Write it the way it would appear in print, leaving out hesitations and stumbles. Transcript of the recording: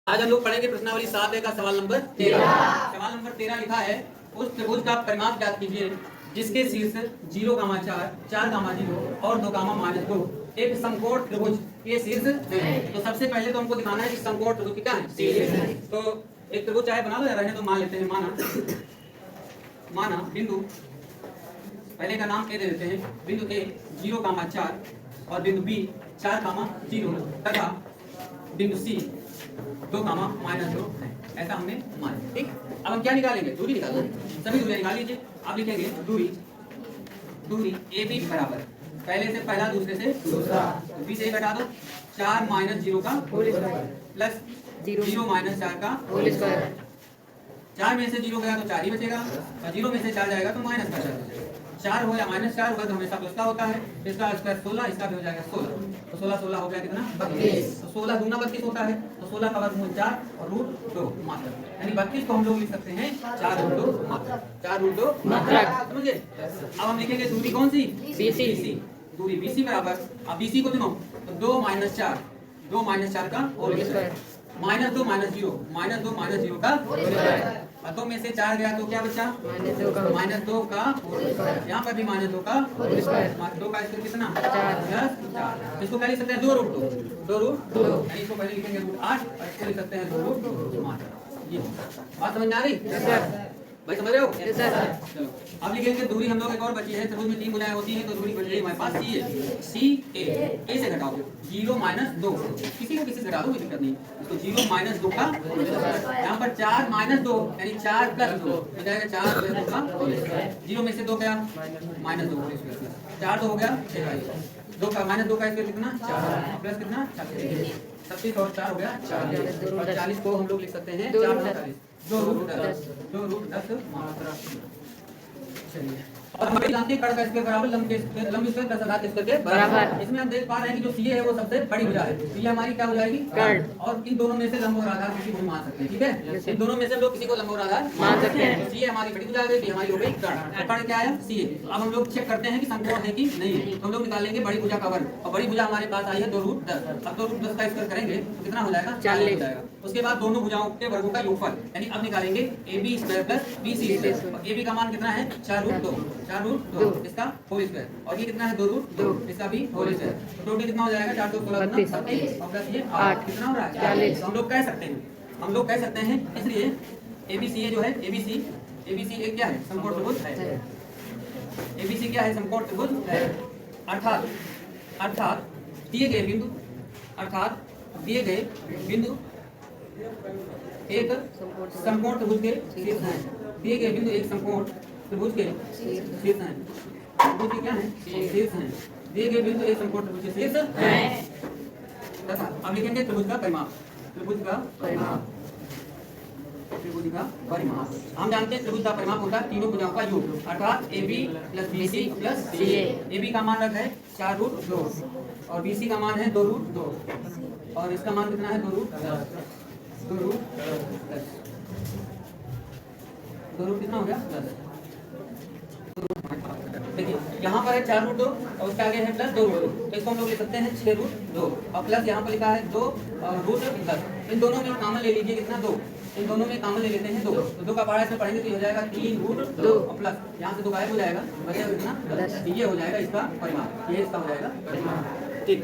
आज हम लोग पढ़ेंगे प्रश्नावली 7 का सवाल नंबर 13। सवाल नंबर 13 लिखा है उस त्रिभुज का परिमाप ज्ञात कीजिए जिसके शीर्ष 0,4, 4,0 और 2,-2 एक समकोण त्रिभुज के शीर्ष है। तो सबसे पहले तो हमको दिखाना है कि समकोण त्रिभुज क्या है, शीर्ष। तो एक त्रिभुज चाहे बना लो या रहने तो मान लेते हैं। माना बिंदु, पहले का नाम ए दे देते हैं, बिंदु ए 0,4 और बिंदु बी 4,0 तथा बिंदु सी 2,-2 है। ऐसा हमने माना, ठीक। अब हम क्या निकालेंगे, दूरी निकालेंगे। सभी दूरियां निकाल लीजिए। आप लिखेंगे दूरी ए बी बराबर, पहले से पहला दूसरे से दूसरा, बी से घटा दो 4 - 0 का होल स्क्वायर प्लस 0 - 4 का होल स्क्वायर। 4 में से 0 गया तो 4 ही बचेगा और 0 में से 4 जाएगा तो माइनस का 4 बचेगा। 4 हो या -4 होगा तो हमेशा प्लस का होता है। इसका स्क्वायर 16, इसका भी हो जाएगा 16। तो 16 हो गया कितना, 32। तो 16 दूना 32 होता है। तो 16 का वर्गमूल 4 और √2 मात्रक, यानी 32 को हम लोग लिख सकते हैं 4√2 मात्रक। 4√2 मात्रक, समझे। अब हम लिखेंगे दूरी कौन सी, BC। दूरी BC बराबर, अब BC को चुनो तो 2 - 4, 2 - 4 का होल स्क्वायर, -2 - 0 का होल स्क्वायर। और 2 में से 4 गया तो क्या बचा, -2 का होल स्क्वायर। यहाँ पर भी -2 का होल स्क्वायर। 2 का स्क्वायर कितना, 4। इसको क्या लिख सकते हैं, 2√2, यानी इसको पहले लिखेंगे √8 और इसको लिख सकते हैं 2√2 मात्रक। ये बात समझ में आ रही भाई, समझ रहे हो? चलो अब लिखेंगे दूरी हम लोग एक और बची है। त्रिभुज में 3 भुजाएं होती हैं तो दूरी बच गई हमारे पास सी है। सी ए से घटाओ 0 - 2, किसी को किसी से घटा दो, कोई दिक्कत नहीं। तो 0 - 2 का, यहाँ पर 4 - 2 यानी 4 + 2 हो जाएगा 4 + 2 का होल स्क्वायर। 0 में से 2 गया -2, 4 तो हो गया 2 का -2 का स्क्वायर कितना, 4 प्लस कितना 36 और 4 हो गया 40 और 40 को हम लोग लिख सकते हैं 4 × 40, 2√10 मात्रक। चलिए, और हमारे जानते हैं कर्ण का स्क्वायर बराबर लंब स्क्वायर प्लस आधार स्क्वायर के बराबर। इसमें हम देख पा रहे हैं कि जो सीए है वो सबसे बड़ी भुजा है। तो ये हमारी क्या हो जाएगी, कर्ण। और इन दोनों में से लंब और आधार किसी को मान सकते हैं, ठीक है। इन दोनों में से हम लोग किसी को लंब और आधार मान सकते हैं। तो सीए हमारी बड़ी भुजा हो गई, बी हमारी हो गई कर्ण। कर्ण क्या है, सीए। अब हम लोग चेक करते हैं कि समकोण है कि नहीं है। तो हम लोग निकालेंगे बड़ी भुजा का वर्ग, और बड़ी भुजा हमारे पास आई है 2√10। अब 2√10 का स्क्वायर करेंगे तो कितना हो जाएगा, 40 हो जाएगा। उसके बाद दोनों भुजाओं के वर्गों का योगफल, यानी अब निकालेंगे AB square plus BC square. AB का मान कितना है, 4√2, इसका होल स्क्वायर। और ये कितना है, 2√2, इसका भी होल स्क्वायर। तो टोटल कितना हो जाएगा, 4 × 2 = 36 और प्लस ये 8, कितना हो रहा है 40। तो हम लोग कह सकते हैं, इसलिए ABC जो है, ABC एक क्या है, समकोण त्रिभुज है। ABC क्या है, समकोण त्रिभुज है। अर्थात दिए गए बिंदु एक समकोण त्रिभुज के शीर्ष हैं। दिए गए बिंदु एक समकोण त्रिभुज के शीर्ष हैं। त्रिभुज के क्या हैं, शीर्ष हैं। दिए गए बिंदु एक समकोण त्रिभुज के शीर्ष हैं तथा अब लिखेंगे त्रिभुज का परिमाप। हम जानते हैं त्रिभुज का परिमाप होता है तीनों भुजाओं का योग, अर्थात AB + BC + CA। AB का मान रखा है 4√2 और BC का मान है 2√2 और इसका मान कितना है 2√10। 2 कितना हो गया, 10। देखिए यहाँ पर है 4√2 और उसके आगे है प्लस 2√2, तो इसको हम लोग ले सकते हैं 6√2 और प्लस यहाँ पर लिखा है 2√10। इन दोनों में कॉमन ले लीजिए, कितना 2, इन दोनों में कॉमन ले लेते हैं 2। तो 2 का पहाड़ा इसमें पढ़ेंगे तो ये हो जाएगा 3√2 और प्लस यहाँ से 2 गायब हो जाएगा, बचेगा कितना 10। ये हो जाएगा इसका परिमाप, ये इसका हो जाएगा परिमाप, ठीक।